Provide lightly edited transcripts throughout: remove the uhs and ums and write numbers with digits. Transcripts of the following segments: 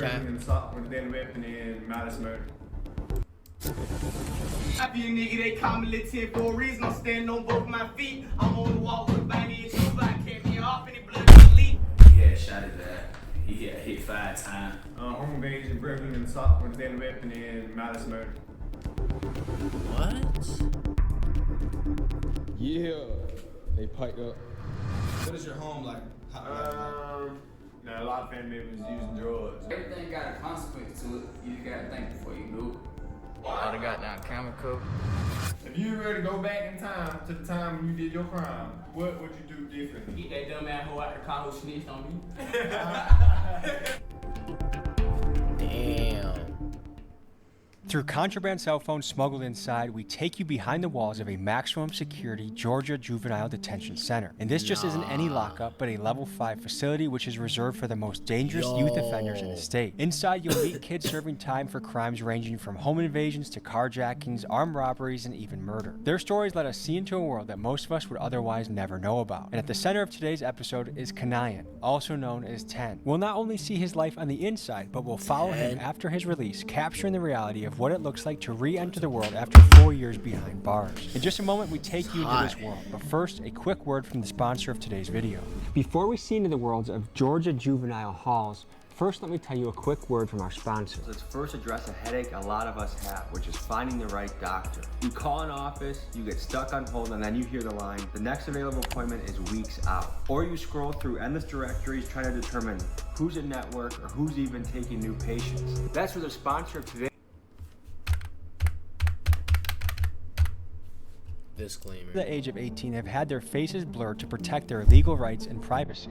burglary and assault with a deadly weapon and malice murder. I be a nigga, they call me Lil 10 for a reason. I'm standing on both my feet. I'm on the wall with a baby and two black kept me off and it blood can leak. He had shot his ass. He got hit 5 times. Home invasion, burglary and assault with a deadly weapon and malice murder. What? Yeah, they piped up. What is your home like? A lot of family members using drugs. Everything got a consequence to it. You just gotta think before you do it. All the goddamn chemical. If you were to go back in time to the time when you did your crime, what would you do differently? Get that dumb ass hoe out the car who snitched on me. Damn. Through contraband cell phones smuggled inside, we take you behind the walls of a maximum security Georgia Juvenile Detention Center. And this just isn't any lockup, but a level 5 facility which is reserved for the most dangerous youth offenders in the state. Inside, you'll meet kids serving time for crimes ranging from home invasions to carjackings, armed robberies, and even murder. Their stories let us see into a world that most of us would otherwise never know about. And at the center of today's episode is Kanayan, also known as 10. We'll not only see his life on the inside, but we'll follow him after his release, capturing the reality of what it looks like to re-enter the world after 4 years behind bars. In just a moment, we take you into this world, but first, a quick word from the sponsor of today's video. Before we see into the worlds of Georgia juvenile halls, first let me tell you a quick word from our sponsor. Let's first address a headache a lot of us have, which is finding the right doctor. You call an office, you get stuck on hold, and then you hear the line, the next available appointment is weeks out. Or you scroll through endless directories trying to determine who's in network or who's even taking new patients. That's where the sponsor of today. Disclaimer. The age of 18 have had their faces blurred to protect their legal rights and privacy.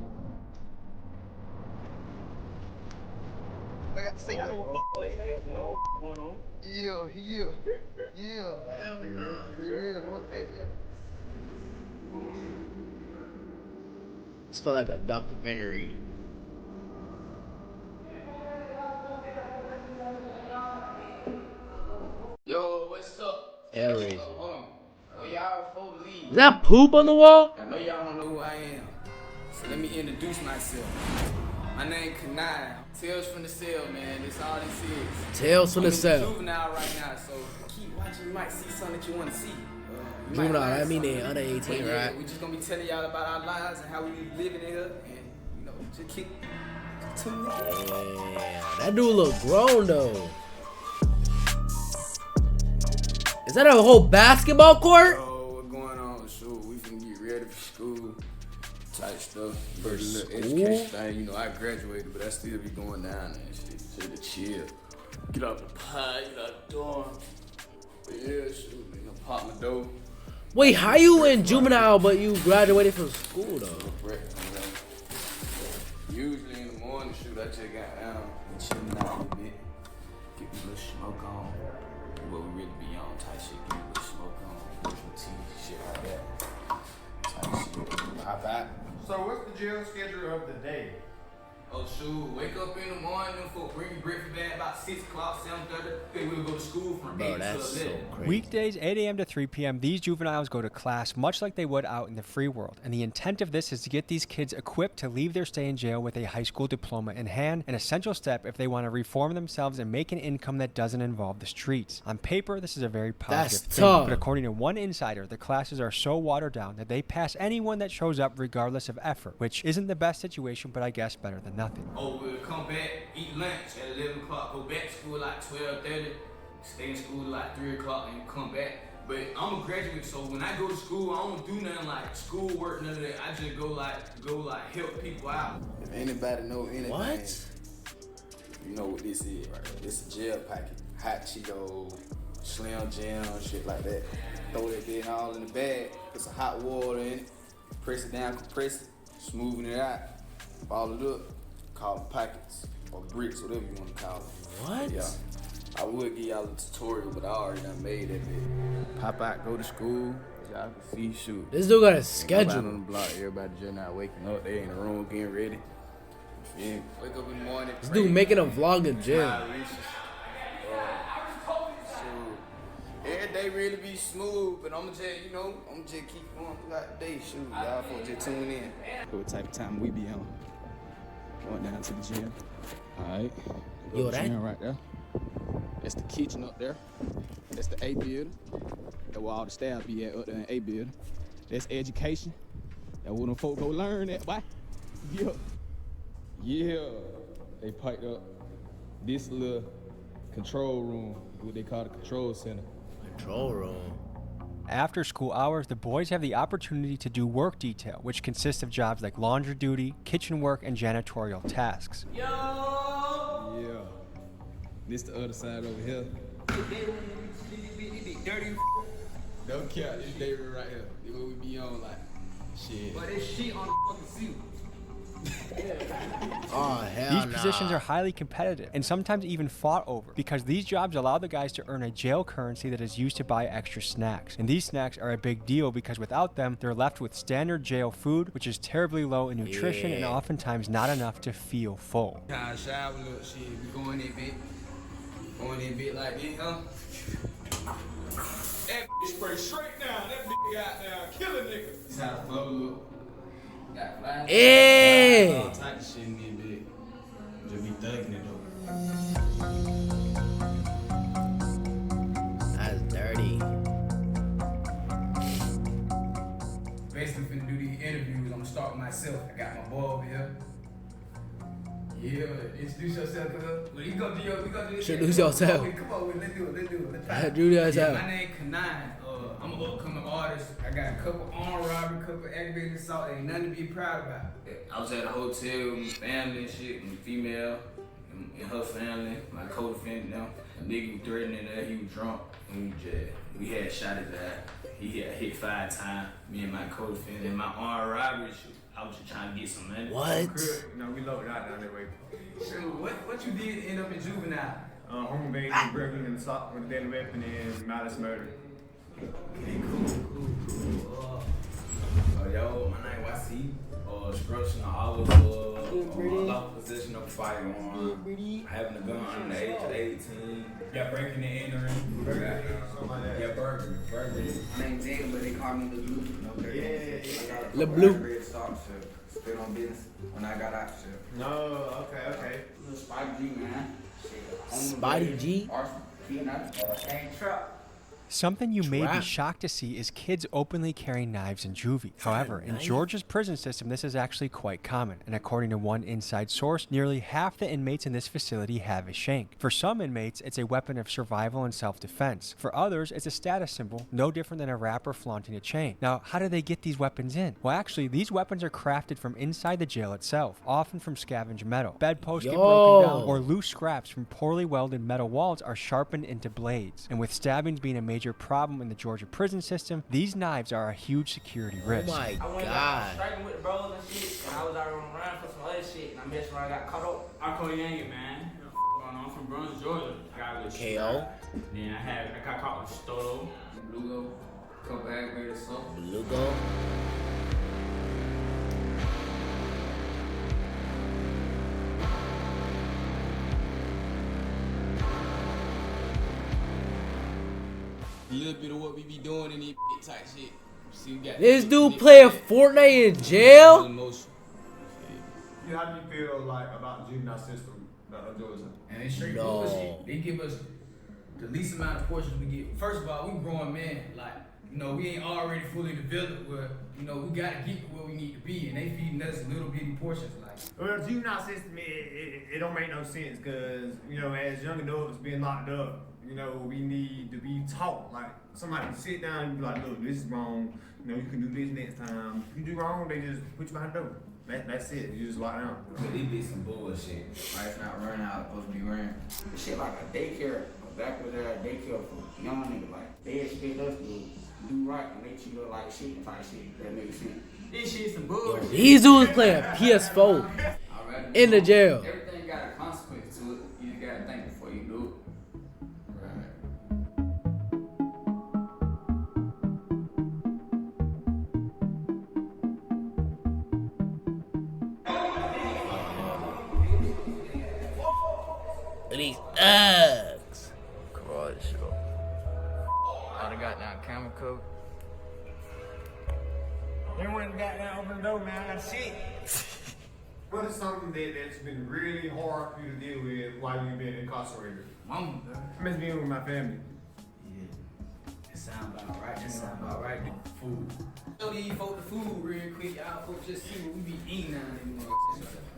It's felt like a documentary. Yo, what's up? Hellraiser. Well, y'all before we leave. Is that poop on the wall? I know y'all don't know who I am. So let me introduce myself. My name Kanai. Tales from the cell, man. That's all this is. Tales from the I'm cell. juvenile right now, so keep watching. You might see something that you want to see. You might Juvenile, learn that mean something. they under 18, But yeah, right? we just gonna be telling y'all about our lives and how we living it up, and you know, just keep tuning in. Yeah, that dude look grown though. Is that a whole basketball court? Oh, what's going on? Shoot, we finna get ready for school. Type stuff. For school? Education thing, you know, I graduated, but I still be going down there and shit. Shit to chill. Get out the pie, get out the dorm. But yeah, shoot, you know, pop my dough. Wait, how you in juvenile but you graduated from school though? Breakfast, you know. Usually in the morning, shoot, I just got down and chilling out a little bit. Get me a little smoke on. What we really be on type shit. Get me a little smoke on. Brush my teeth, shit like that. Type shit. Hop out. So what's the jail schedule of the day? Oh shoot, wake up in the morning for bring breakfast back about 6 o'clock, 7:30. Then we'll go to school from 8 Bro, to that's so 11. crazy. Weekdays, 8 a.m. to 3 p.m., these juveniles go to class much like they would out in the free world. And the intent of this is to get these kids equipped to leave their stay in jail with a high school diploma in hand, an essential step if they want to reform themselves and make an income that doesn't involve the streets. On paper, this is a very positive That's thing, tough. but according to one insider, the classes are so watered down that they pass anyone that shows up regardless of effort, which isn't the best situation, but I guess better than nothing. Oh, we'll come back, eat lunch at 11 o'clock, go back to school like 12:30, stay in school like 3 o'clock, and come back. But I'm a graduate, so when I go to school, I don't do nothing like school work, none of that. I just go like help people out. If anybody know anything, What? you know what this is, right? This is a gel packet. Hot Cheetos, Slim Jim, shit like that. Throw that thing all in the bag, put some hot water in it, press it down, compress it, smoothing it out, ball it up, call them packets or bricks, whatever you want to call it. What? Yeah. I would give y'all a tutorial, but I already done made that bit. Pop out, go to school, y'all can see, shoot. This dude got a Nobody schedule. on the block, everybody just not waking up. They in the room getting ready. Yeah. Wake up in the morning. This dude making a vlog in gym. Every day really be smooth, but I'ma just, you know, I'ma just keep going throughout the day. Shoot, y'all folks just tune in. What type of time we be on? Going down to the gym. Alright. Yo, that Gym right there. That's the kitchen up there. That's the A building. That's where all the staff be at up there in A building. That's education. That's where them folk go learn at, boy. Yeah. Yeah, they piped up this little control room, what they call the control center. control room. After school hours, the boys have the opportunity to do work detail, which consists of jobs like laundry duty, kitchen work, and janitorial tasks. Yeah. This the other side over here. Dirty. Don't care. This day right here. This what we be on like. Shit. But this shit on the fucking seat. Oh, hell These positions are highly competitive and sometimes even fought over because these jobs allow the guys to earn a jail currency that is used to buy extra snacks. And these snacks are a big deal because without them, they're left with standard jail food, which is terribly low in nutrition and oftentimes not enough to feel full. Time shower, look, shit. We going in bit. Going in bit like this, huh? That bitch spray straight down. That bitch got down. Kill a nigga. This how the flow look. Got flies. Hey! All type of shit in this bit. Just be thugging it though. That's dirty. Basically, finna do these interviews. I'm gonna start with myself. I got my boy over here. Yeah, introduce yourself, cuz. Well, you gonna do your, we gonna do this. Introduce shit. yourself. Come on, let's do it. Let's try. Introduce yourself. My name Kanai. I'm an upcoming artist. I got a couple armed robbery, couple aggravated assault. Ain't nothing to be proud about. I was at a hotel with my family and shit, and female and her family, my co-defendant now. A nigga was threatening her, he was drunk, and we had shot his ass. He had hit 5 times, me and my co-defendant. And my armed robbery shit, I was just trying to get some money. What? No, we loaded out down that way. So what you did to end up in juvenile? Home invasion, burglary, and assault with a deadly weapon and malice murder. Okay, cool. Yo, my name YC. Obstruction of office, unlawful possession of firearm, having a gun under the age of 18. Yeah, breaking and entering. Yeah, burglary. My name's Jada, but they call me the Blue. Le Blue. Still on business when I got out shit. No, okay. Little Spidey G, man. Spidey G? Arson, peanut, ain't trap. Something you may be Trap. shocked to see is kids openly carrying knives in juvie. However, in Georgia's prison system, this is actually quite common. And according to one inside source, nearly half the inmates in this facility have a shank. For some inmates, it's a weapon of survival and self-defense. For others, it's a status symbol, no different than a rapper flaunting a chain. Now, how do they get these weapons in? Well, actually, these weapons are crafted from inside the jail itself, often from scavenged metal. Bedposts get broken down, or loose scraps from poorly welded metal walls are sharpened into blades. And with stabbings being a major problem in the Georgia prison system, these knives are a huge security risk. Oh my I went God. striking with the bros and shit, and I was out on the run for some other shit, and I messed around, got caught up. I call Yang, man. Going on from Brunswick, Georgia. I got with KO. Then I got caught with Stolo, Lugo, couple aggravated assault. Lugo. A little bit of what we be doing in these type shit. See, we got This dude playing Fortnite in jail? Emotion. How do you feel like about the juvenile system of Georgia? And they straight No. bullshit. They give us the least amount of portions we get. First of all, we grown men. Like, we ain't already fully developed where, we gotta get to where we need to be. And they feeding us little bitty portions. Like, Well, the juvenile system, it don't make no sense because, as young adults being locked up, we need to be taught. Like, somebody can sit down and be like, look, this is wrong. You can do this next time. If you do wrong, they just put you behind the door. That's it. You just lock down. But it be some bullshit. Right, it's not running how it's supposed to be running. Shit like a daycare, back with a daycare for young niggas, like, they expect us to do right and they treat us like shit type shit, if that makes sense. This shit some bullshit. These dudes playing PS4 in the jail. Everything got a consequence to it. You just gotta think before you do it. These Uggs. Garage show. All the goddamn camera cover. They went and got down, open the door, man. I got shit. What is something that's been really hard for you to deal with while you've been incarcerated? Mama, bro. I miss being with my family. That sound about right. That sound about right. Food. Show these folks the food real quick. Y'all folks just see what we be eating now and then.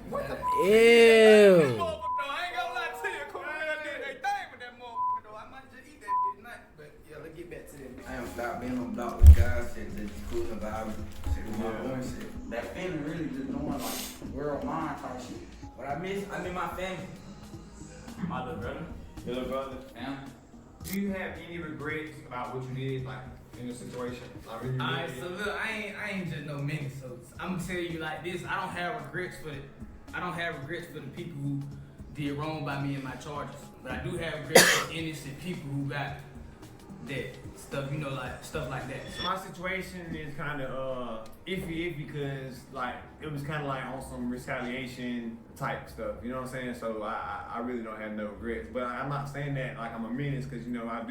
What the? Ew. I ain't gonna lie to you. Come on, I did that thing with that motherfucker though. I might just eat that shit tonight. But yeah, let's get back to that. I am about being on block with guys that just cool about shit with my boy shit. That feeling really just doing like world mind type shit. What I miss my family. My little brother. Your little brother. Family. Do you have any regrets about what you did, like in the situation? Like, when you Alright, did so it? look, I ain't just no menace. So I'm gonna tell you like this. I don't have regrets for the people who did wrong by me and my charges. But I do have regrets for innocent people who got that stuff, you know, like stuff like that. So My situation is kind of iffy because like it was kind of like on some retaliation type stuff. You know what I'm saying? So I really don't have no regrets. But I'm not saying that like I'm a menace because you know I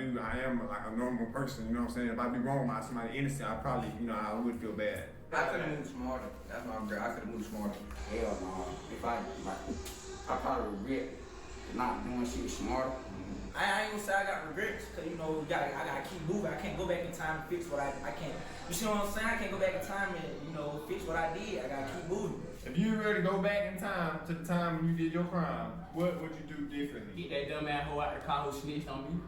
am like a normal person. You know what I'm saying? If I do wrong by somebody innocent, I probably I would feel bad. I could have moved smarter. That's my regret. I could have moved smarter. Hell no. If I probably regret not doing shit smarter. I ain't gonna say I got regrets, cause you know I gotta keep moving. I can't go back in time and fix what I can't. You see what I'm saying? I can't go back in time and fix what I did. I gotta keep moving. If you were to go back in time to the time when you did your crime, what would you do differently? Get that dumb ass hoe out the car who snitched on me.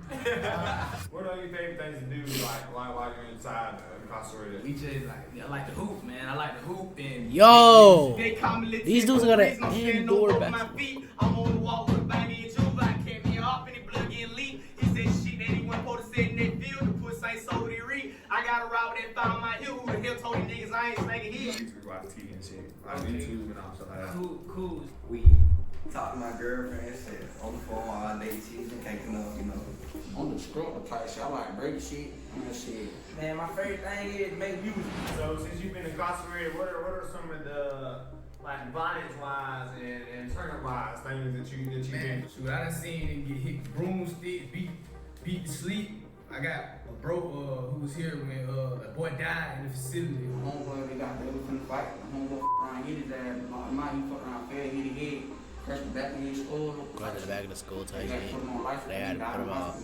What are your favorite things to do like while you're inside incarcerated? We just I like to hoop, man. I like to hoop and Yo. They call me These dudes Lil got Tim, an I'm standing indoor on both my basketball. feet. I'm on the wall with a baby and Juba. I kept me off and the blood getting leaked. He said shit that he wasn't supposed to say in that field. The pussy ain't sold it read. I got a route that found my heel. Who the hell told these niggas I ain't snagging heel? YouTube, watch TV and shit. Like YouTube and all stuff like that. cool. We talked to my girlfriend and said on the phone all day, she's been caking up, on the scroll type shit. I like break shit and that shit. Man, my favorite thing is to make music. So since you've been incarcerated, what are some of the like violence wise and turn wise things that you've been? Shoot, I done seen him get hit with broomstick, beat to sleep. I got a bro who was here when a boy died in the facility. Homeboy, they got them from the fight. The homeboy around hit his ass. My he fuck around, fell, hit his head, crashed the back of his skull. Going to the back of the school type They had to shit. put him on life. They had to put him out.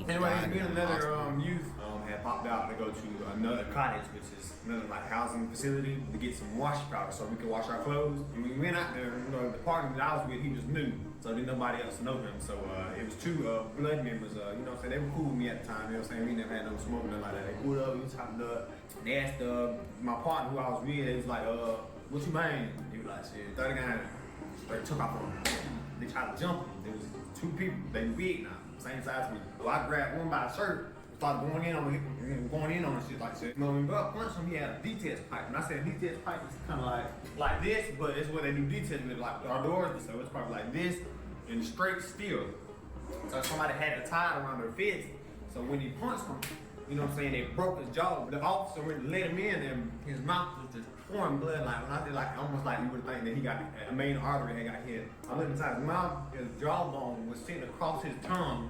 Anyway, there's been another youth had popped out to go to another cottage, which is another like housing facility, to get some wash powder so we could wash our clothes. And we went out there, the partner that I was with, he was new, so didn't nobody else know him. So it was two blood members, you know what I'm saying, they were cool with me at the time, you know what I'm saying, we never had no smoke, nothing like that. They pulled up, we chopped up, they asked my partner who I was with, they was like, what you mean? He was like, shit, 30 guys, straight took off on him. They tried to jump him, there was two people, they big now, same size as me. So I grabbed one by the shirt, started going in on shit like shit. When we punched him, he had a detach pipe. And I said detach pipe is kind of like this, but it's what they do detach with, like our doors. So it's probably like this and straight steel. So somebody had a tie around their fist. So when he punched him, you know what I'm saying, they broke his jaw. The officer went to let him in and his mouth was just pouring blood. Like when I did, like almost like you would think that he got a main artery had got hit. I looked inside his mouth, his jawbone was sitting across his tongue.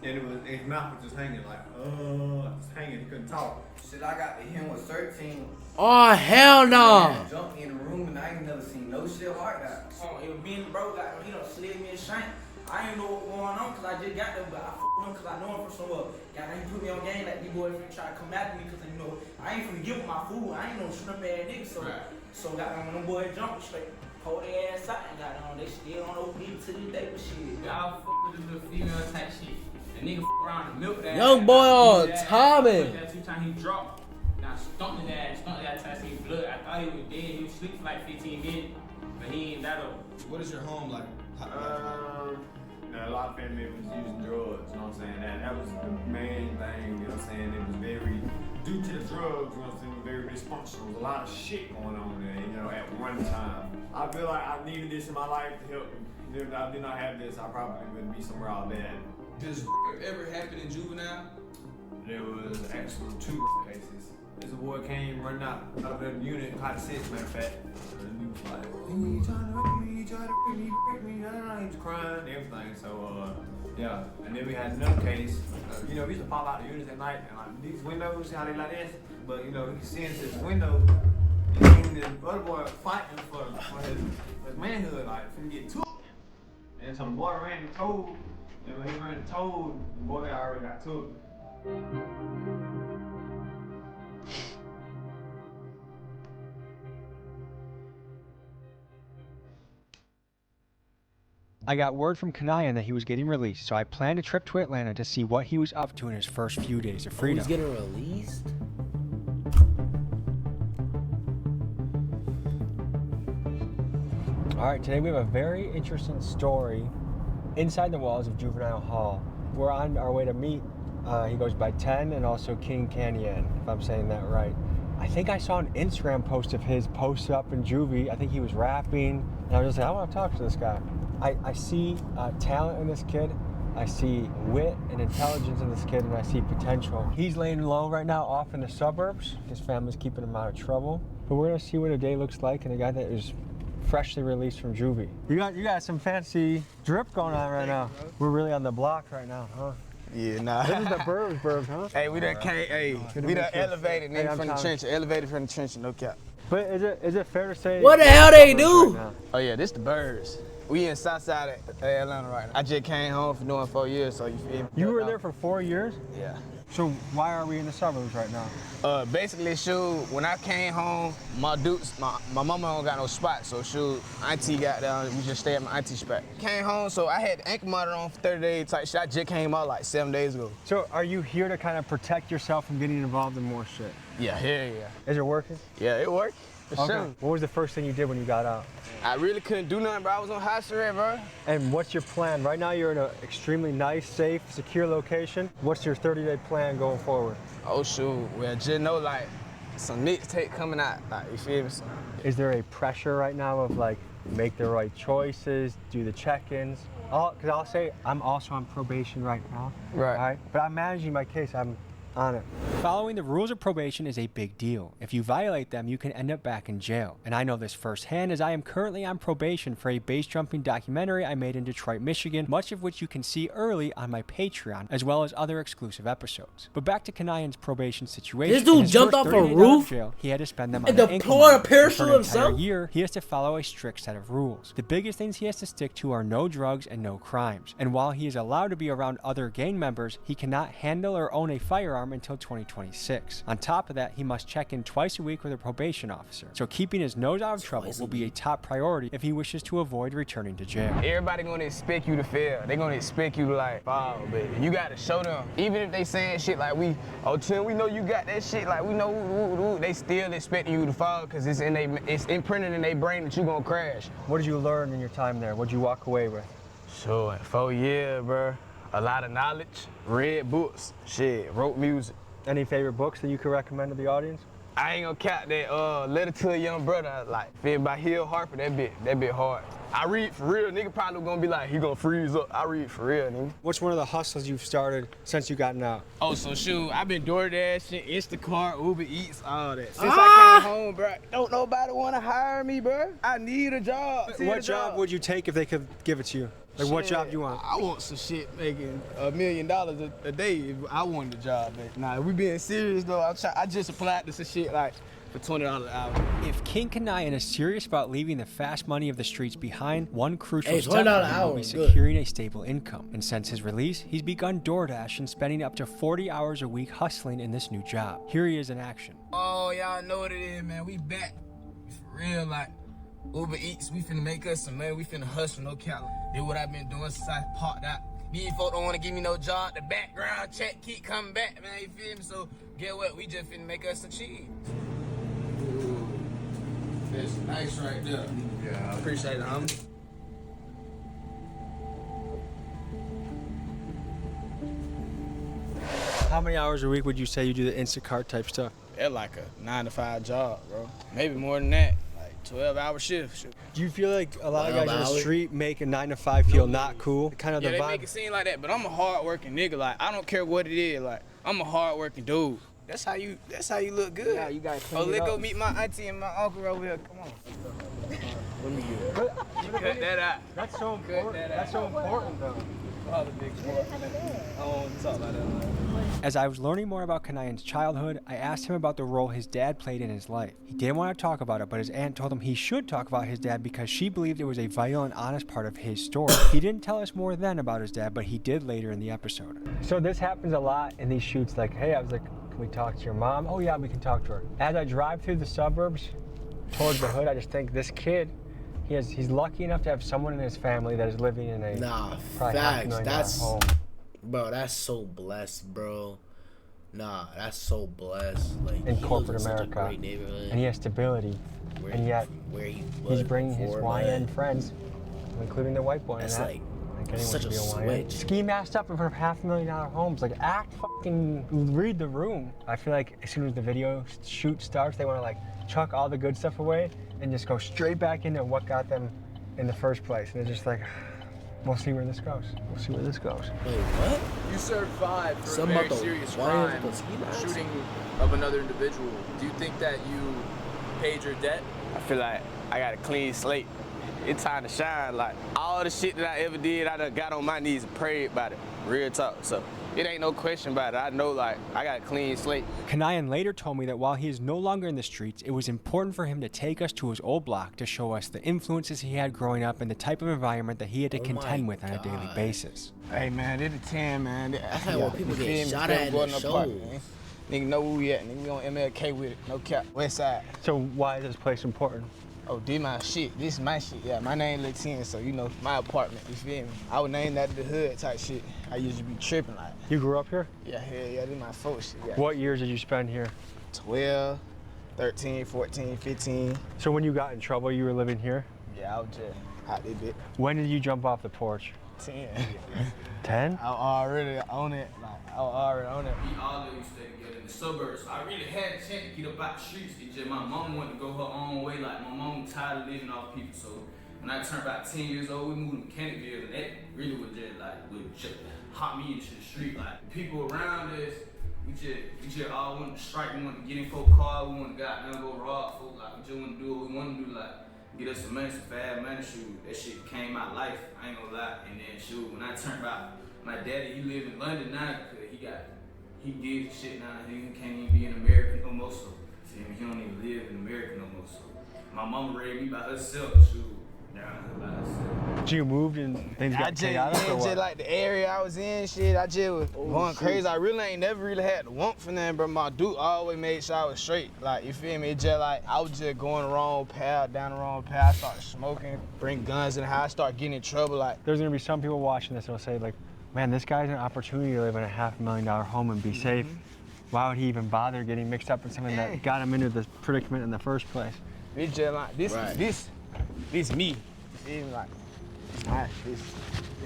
And his mouth was just hanging just hanging, he couldn't talk. Shit, I got to him was 13. Oh, hell no. Jumped in the room and I ain't never seen no shit like that. It was me and the bro got, he done slid me in shank. I ain't know what was going on because I just got there, but I fucked with him because I know him from somewhere. Yeah, he put me on game like these boys finna try to come after me because, I ain't finna give him my food. I ain't no shrimp ass nigga, so got when them boys jumped straight. Pulled their ass out and got on. They still on OD to this day with shit. Y'all fuck with this little female type shit. The nigga fuck around and milk that. Young boy on Tommy. That 2 times he dropped. Now stumped his ass till I seen blood. I thought he was dead. He was asleep for like 15 minutes. But he ain't that old. What is your home like? A lot of family members using drugs, you know what I'm saying? That was the main thing, you know what I'm saying? It was very, due to the drugs, you know what I'm saying, it was very dysfunctional. There was a lot of shit going on there, at one time. I feel like I needed this in my life to help me. If I did not have this, I probably wouldn't be somewhere all bad. Does ever happen in juvenile? There was actually 2 cases. This boy came running out of the unit, caught 6, matter of fact. And he was like, he trying to rape me, he trying to rape me, he was crying and everything. So, yeah. And then we had another case. We used to pop out the units at night, and like these windows, how they like this. But, you can see into this window, And then this other boy fighting for his manhood, like, finna get took. And some boy ran and told, and when he ran and told, the boy already got took. I got word from Kanayan that he was getting released, so I planned a trip to Atlanta to see what he was up to in his first few days of freedom. He's getting released? Alright, today we have a very interesting story inside the walls of Juvenile Hall. We're on our way to meet, he goes by 10, and also King Kanayan, if I'm saying that right. I think I saw an Instagram post of his posted up in juvie. I think he was rapping, and I was just like, I want to talk to this guy. I see talent in this kid. I see wit and intelligence in this kid, and I see potential. He's laying low right now off in the suburbs. His family's keeping him out of trouble. But we're gonna see what a day looks like in a guy that is freshly released from juvie. You got some fancy drip going on right now. We're really on the block right now, huh? Yeah, nah. This is the burbs, huh? Hey, we done came, hey, we done elevated, nigga, from the trench, elevated from the trench, no cap. But is it fair to say? What the hell they do? Right oh yeah, this the birds. We in Southside Atlanta right now. I just came home for doing 4 years, so you feel me? You were there for 4 years? Yeah. So why are we in the suburbs right now? Basically, shoot, when I came home, my mama don't got no spot, so shoot, auntie got down, we just stay at my auntie spot. Came home, so I had the ankle monitor on for 30 days type shit. I just came out like 7 days ago. So are you here to kind of protect yourself from getting involved in more shit? Yeah, hell yeah. Is it working? Yeah, it worked, for okay. sure. What was the first thing you did when you got out? I really couldn't do nothing, bro. I was on house arrest, bro. And what's your plan? Right now you're in an extremely nice, safe, secure location. What's your 30-day plan going forward? Oh shoot, well just know like some mixtape coming out, like you feel me? Is there a pressure right now of like make the right choices, do the check-ins? Because I'll say I'm also on probation right now. Right. But I'm managing my case. I'm on it. Following the rules of probation is a big deal. If you violate them, you can end up back in jail. And I know this firsthand as I am currently on probation for a base jumping documentary I made in Detroit, Michigan, much of which you can see early on my Patreon, as well as other exclusive episodes. But back to Kanayan's probation situation. This dude jumped off a roof? Jail, he had to spend them and on an deployed a parachute for an himself? entire year, he has to follow a strict set of rules. The biggest things he has to stick to are no drugs and no crimes. And while he is allowed to be around other gang members, he cannot handle or own a firearm until 2026. On top of that, he must check in twice a week with a probation officer. So keeping his nose out of trouble will be a top priority if he wishes to avoid returning to jail. Everybody gonna expect you to fail. They gonna expect you to like fall, baby. You gotta show them. Even if they saying shit like Tim, we know you got that shit, like we know, they still expecting you to fall because it's imprinted in their brain that you gonna crash. What did you learn in your time there? What did you walk away with? So in 4 years, bro, a lot of knowledge, read books, shit, wrote music. Any favorite books that you could recommend to the audience? I ain't gonna cap that Letter to a Young Brother, like, feel by Hill Harper, that bit hard. I read for real, nigga probably gonna be like, he gonna freeze up. I read for real, nigga. What's one of the hustles you've started since you gotten out? Oh, so shoot, I've been DoorDash, Instacart, Uber Eats, all that. Since I came home, bro, don't nobody wanna hire me, bro. I need a job. What job would you take if they could give it to you? Like, what job do you want? I want some shit making $1 million a day if I wanted a job, man. Nah, we being serious though. I just applied to some shit like for $20 an hour. If King Kanayan is serious about leaving the fast money of the streets behind, one crucial $20 step an will hour be is good. securing a stable income. And since his release, he's begun DoorDash and spending up to 40 hours a week hustling in this new job. Here he is in action. Oh, y'all know what it is, man. We back. For real, like, Uber Eats, we finna make us some money. We finna hustle, no cap. This what I've been doing since I parked out. These folks don't wanna give me no job. The background check keep coming back, man. You feel me? So, get what? We just finna make us some cheese. Ooh, that's nice right there. Yeah, I appreciate it, homie. How many hours a week would you say you do the Instacart type stuff? That's like a 9-to-5 job, bro. Maybe more than that. 12-hour shift. Do you feel like a lot of guys on the street make a 9-to-5 feel not cool? Kind of Yeah, the they vibe. make it seem like that, but I'm a hard-working nigga. Like, I don't care what it is. Like, I'm a hard-working dude. That's how you look good. Yeah, you gotta clean it up. Let's go meet my auntie and my uncle over here. Come on. Let me get it. You cut that out. That's so important. That's so important, though. All the big sports. I don't want to talk about that. As I was learning more about Kanayan's childhood, I asked him about the role his dad played in his life. He didn't want to talk about it, but his aunt told him he should talk about his dad because she believed it was a vital and honest part of his story. He didn't tell us more then about his dad, but he did later in the episode. So this happens a lot in these shoots, like, hey, I was like, can we talk to your mom? Oh yeah, we can talk to her. As I drive through the suburbs towards the hood, I just think this kid, he's lucky enough to have someone in his family that is living in a probably facts. $500,000 home. Bro, that's so blessed, bro. Nah, that's so blessed. Like In he corporate lives in such a America, great neighborhood. and he has stability, and yet he's bringing his YN friends, including the white boy. That's in that. like anyone such can a be YN. switch. Ski masked up in front of $500,000 homes. Like, act fucking, read the room. I feel like as soon as the video shoot starts, they want to like chuck all the good stuff away and just go straight back into what got them in the first place. And they're just like, we'll see where this goes. We'll see where this goes. Wait, what? You served 5 for Some a very about the serious wires crime, with the ski masks? shooting of another individual. Do you think that you paid your debt? I feel like I got a clean slate. It's time to shine. Like, all the shit that I ever did, I done got on my knees and prayed about it. Real talk. So it ain't no question about it. I know, like, I got a clean slate. Kanayan later told me that while he is no longer in the streets, it was important for him to take us to his old block to show us the influences he had growing up and the type of environment that he had to contend with on a daily basis. Hey man, they're the 10, man. That's how people get shot at in the shows. Nigga know where we at. Nigga, we on MLK with it. No cap. West side. So why is this place important? Oh, this my shit. This is my shit. Yeah, my name Lil 10, so you know, my apartment. You feel me? I would name that the hood type shit. I used to be tripping like. You grew up here? Yeah, hell yeah, this is my folks shit. Yeah. What years did you spend here? 12, 13, 14, 15. So when you got in trouble, you were living here? Yeah, I was just out there bit. When did you jump off the porch? 10. 10? I already own it. Like, I already own it. We all used to stay together in the suburbs. So I really had a chance to get up out the streets. It's just my mom wanted to go her own way. Like, my mom was tired of living off people. So when I turned about 10 years old, we moved to Mechanicville, and that really was just like, would just hop me into the street. Like, people around us, we just all wanted to strike. We wanted to get in folk car. We wanted to go rob folk. Like, we just wanted to do what we wanted to do. Like, get us some money, some fast money. Shoot, that shit became my life. I ain't gonna lie. And then shoot, when I turned about, my daddy, he live in London now because he did shit now. He can't even be in America no more. So he don't even live in America no more. So my mama raised me by herself. Shoot, down by herself. So you moved and things got chaotic or what? Just like the area I was in, shit, I just was going crazy. I really ain't never really had to want for nothing, but my dude always made sure I was straight. Like, you feel me? It just like, I was just going the wrong path, down the wrong path. I started smoking, bring guns in the house, start getting in trouble. Like, there's gonna be some people watching this that'll say like, man, this guy's an opportunity to live in a $500,000 home and be safe. Why would he even bother getting mixed up in something that got him into this predicament in the first place? It's just like, this me. You feel me? Like,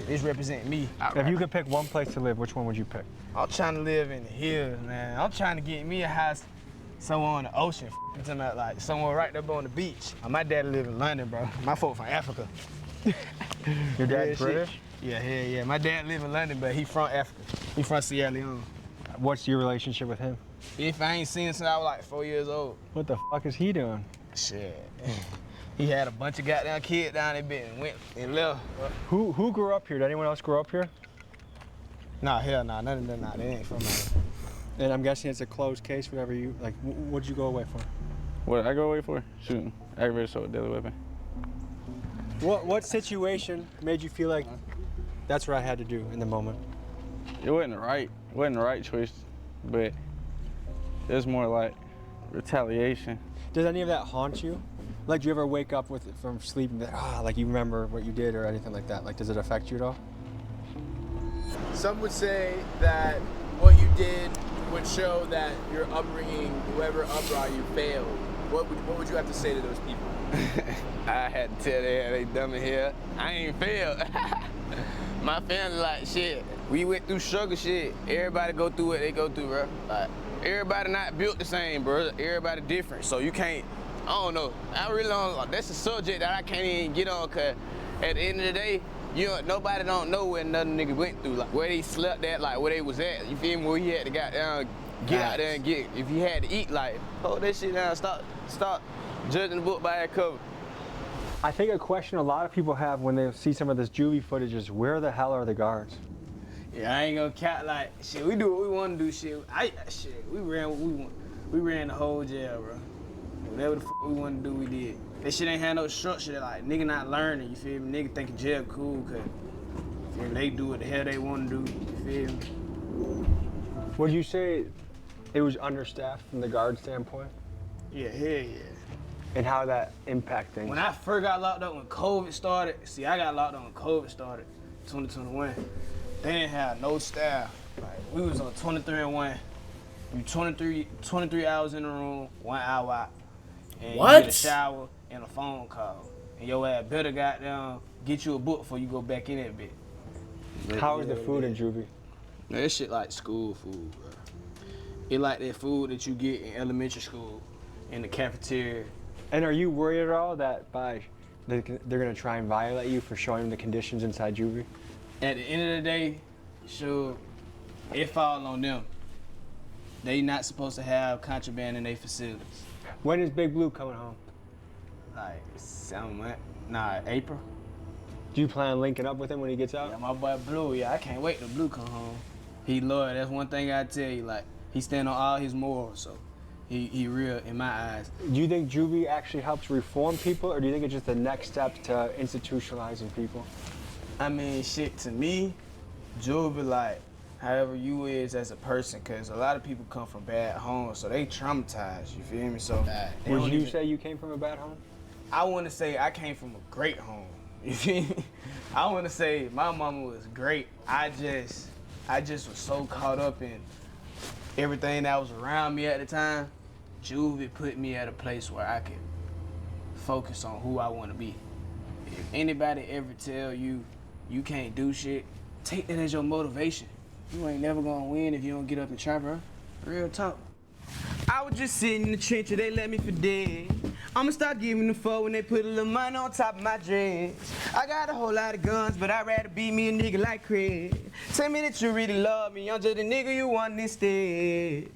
this represent me. If you could pick one place to live, which one would you pick? I'm trying to live in the hills, man. I'm trying to get me a house somewhere on the ocean. I'm talking about like somewhere right there on the beach. My dad live in London, bro. My folk from Africa. Your dad's British? Yeah. My dad live in London, but he from Africa. He from Sierra Leone. What's your relationship with him? If I ain't seen him since I was like 4 years old. What the fuck is he doing? Shit. He had a bunch of goddamn kids down there bit and went and left. Who grew up here? Did anyone else grow up here? Nah, hell nah, none of them, nah, they ain't from here. And I'm guessing it's a closed case, whatever you, like, what'd you go away for? What did I go away for? Shooting. Aggravated assault with a deadly weapon. What situation made you feel like that's what I had to do in the moment? It wasn't the right choice, but it was more like retaliation. Does any of that haunt you? Like, do you ever wake up from sleep and be like, like you remember what you did or anything like that? Like, does it affect you at all? Some would say that what you did would show that your upbringing, whoever upbrought you, failed. What would you have to say to those people? I had to tell them they dumb in here. I ain't failed. My family like shit. We went through struggle shit. Everybody go through what they go through, bro. Like, everybody not built the same, bro. Everybody different. So you can't, I don't know. I really don't, that's a subject that I can't even get on, cause at the end of the day, nobody don't know what another nigga went through. Like, where they slept at, like where they was at. You feel me? Where he had to get out there and get, if he had to eat, like, hold that shit down, stop judging the book by that cover. I think a question a lot of people have when they see some of this juvie footage is, where the hell are the guards? Yeah, I ain't gonna count like shit. We do what we want to do. Shit, we ran what we want. We ran the whole jail, bro. Whatever the fuck we want to do, we did. That shit ain't had no structure. Like nigga not learning. You feel me? Nigga thinking jail cool, cause they do what the hell they want to do. You feel me? Would you say it was understaffed from the guard standpoint? Yeah, hell yeah. And how that impact things? When I first got locked up when COVID started, see, I got locked up when COVID started, 2021. They didn't have no staff. Like, we was on 23-1. We 23 hours in the room, 1 hour out. And What? you get a shower and a phone call. And your ass better goddamn get you a book before you go back in that bit. How is the food in juvie? Man, that shit like school food, bro. It like that food that you get in elementary school, in the cafeteria. And are you worried at all that they're gonna try and violate you for showing them the conditions inside juvie? At the end of the day, sure, it falls on them. They not supposed to have contraband in their facilities. When is Big Blue coming home? Like, April. Do you plan on linking up with him when he gets out? Yeah, my boy Blue, yeah, I can't wait till Blue come home. He loyal, that's one thing I tell you, like, he stand on all his morals, so he real in my eyes. Do you think juvie actually helps reform people, or do you think it's just the next step to institutionalizing people? I mean, shit, to me, juvie like, however you is as a person, because a lot of people come from bad homes, so they traumatized, you feel me? So Would you say you came from a bad home? I want to say I came from a great home. You feel me? I want to say my mama was great. I just was so caught up in everything that was around me at the time. Juvie put me at a place where I could focus on who I want to be. If anybody ever tell you you can't do shit, take that as your motivation. You ain't never gonna win if you don't get up and try, bro. Real talk. I was just sitting in the trenches, they let me for dead. I'ma start giving the fuck when they put a little money on top of my dreads. I got a whole lot of guns, but I'd rather be me a nigga like Craig. Tell me that you really love me, I'm just a nigga you want instead.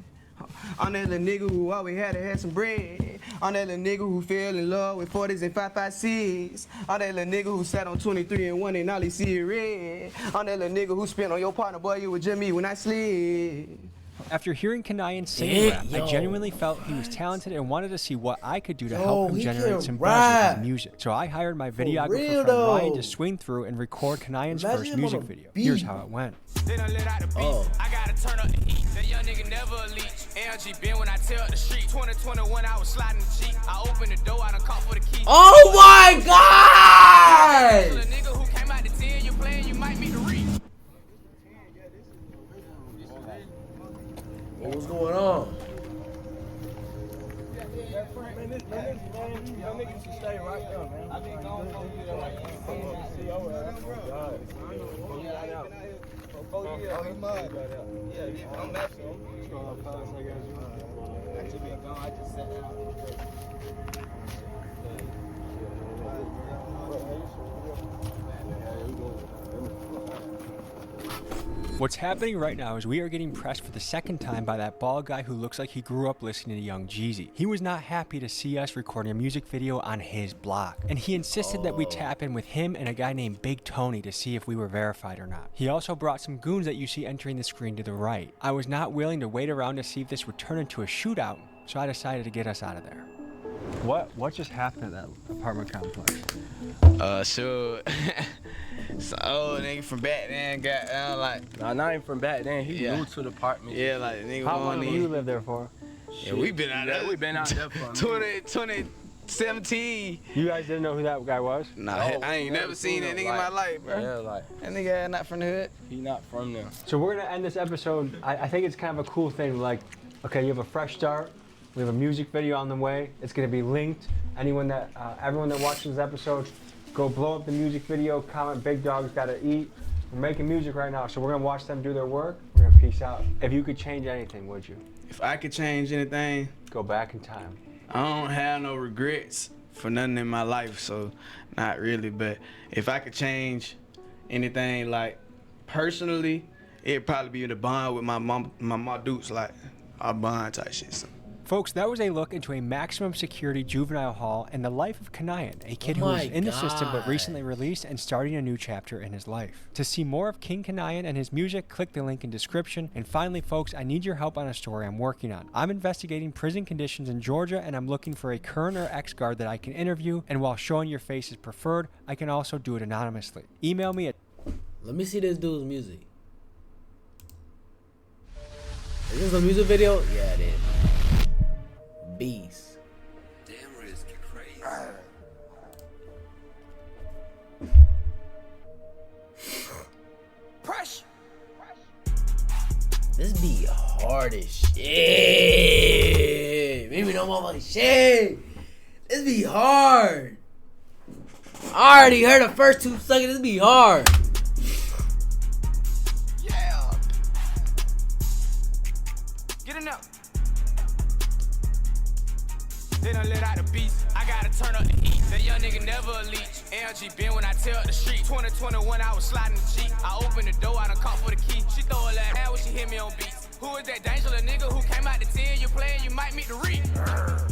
I'm that little nigga who always had to have some bread. I'm that little nigga who fell in love with 40s and 5.56. I'm that little nigga who sat on 23-1 and all he see is red. I'm that little nigga who spent on your partner, boy, you was just me when I slid. After hearing Kanayan sing rap, I genuinely felt he was talented and wanted to see what I could do to help him generate some buzz with his music. So I hired my videographer friend Ryan to swing through and record Kanayan's first music video. Here's how it went. They done let out the beat. I gotta turn up the heat. That young nigga never a leech. LG been when I tell the street. 2021, I was sliding the Jeep. I opened the door, I done caught for the key. Oh my God! The nigga who came out the 10, you playing, you might meet the reach. What's going on? What's happening right now is we are getting pressed for the second time by that bald guy who looks like he grew up listening to Young Jeezy. He was not happy to see us recording a music video on his block, and he insisted that we tap in with him and a guy named Big Tony to see if we were verified or not. He also brought some goons that you see entering the screen to the right. I was not willing to wait around to see if this would turn into a shootout, so I decided to get us out of there. What just happened at that apartment complex? Sure. Some old nigga from back then got down like. Nah, not even from back then. He new to the apartment. Yeah, like nigga. How long have you lived there for? Yeah, we been out there. We been out there for 2017. You guys didn't know who that guy was? Nah, I ain't never seen that nigga in my life, bro. Yeah, like that nigga not from the hood. He not from there. So we're gonna end this episode. I think it's kind of a cool thing. Like, okay, you have a fresh start. We have a music video on the way. It's gonna be linked. Everyone that watches this episode, go blow up the music video. Comment Big Dog's Gotta Eat. We're making music right now, so we're gonna watch them do their work. We're gonna peace out. If you could change anything, would you? If I could change anything, go back in time. I don't have no regrets for nothing in my life, so not really. But if I could change anything, like personally, it'd probably be the bond with my mom Dukes, like our bond type shit. So. Folks, that was a look into a maximum security juvenile hall and the life of Kanayan, a kid who was in the system but recently released and starting a new chapter in his life. To see more of King Kanayan and his music, click the link in description. And finally, folks, I need your help on a story I'm working on. I'm investigating prison conditions in Georgia, and I'm looking for a current or ex-guard that I can interview, and while showing your face is preferred, I can also do it anonymously. Email me at... Let me see this dude's music. Is this a music video? Yeah, it is. Beast. Damn risk, crazy. Pressure. This be hard as shit. Maybe no motherfucking shit. This be hard. I already heard the first 2 seconds. This be hard. Yeah. Get it up. They done let out the beast. I gotta turn up the heat. That young nigga never a leech. LG been when I tell the street. 2021, I was sliding the Jeep. I opened the door, I done caught for the key. She throw a laugh when she hit me on beats. Who is that dangerous nigga who came out the 10? You playing, you might meet the reap.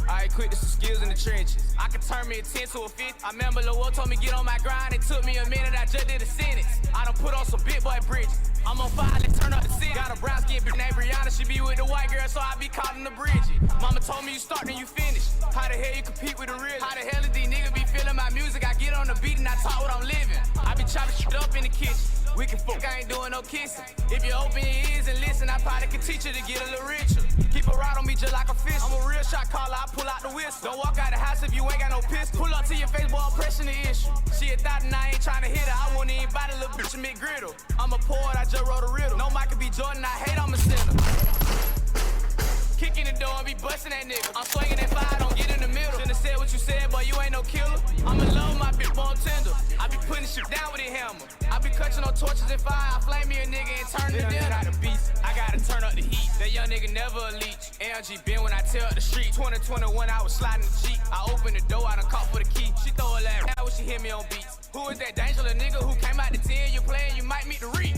I equipped with some skills in the trenches. I could turn me a 10 to a 50. I remember Lil told me get on my grind. It took me a minute, I just did a sentence. I done put on some big boy bridges. I'm on fire, let's turn up the city. Got a brown skin bitch named Brianna. She be with the white girl, so I be calling the Bridget. Mama told me you start, then you finish. How the hell you compete with the real? How the hell is these niggas be feeling my music? I get on the beat and I talk what I'm living. I be chopping shit up in the kitchen. We can fuck, I ain't doing no kissing. If you open your ears and listen, I probably can teach you to get a little richer. Keep a ride on me just like a fish. I'm a real shot caller, I pull out the whistle. Don't walk out the house if you ain't got no pistol. Pull up to your face, boy, I'm pressing the issue. She a thought and I ain't trying to hit her. I won't even buy the little bitch and McGriddle. I'm a poet, I just wrote a riddle. No Michael B. Jordan, I hate, I'm a sinner. Kicking the door and be busting that nigga. I'm swinging that fire, don't get in the middle. Shouldn't have said what you said, boy, you ain't no killer. I'm in love with my bitch, boy, I'm tender. I be putting shit down with a hammer. I be clutching on torches and fire. I flame me a nigga and turn it down. Out the beast, I gotta turn up the heat. That young nigga never a leech. LG been when I tell the street. 2021, I was sliding the Jeep. I opened the door, I done caught for the key. She throw a laugh when she hit me on beats. Who is that dangerous nigga who came out the 10? You playing, you might meet the reap.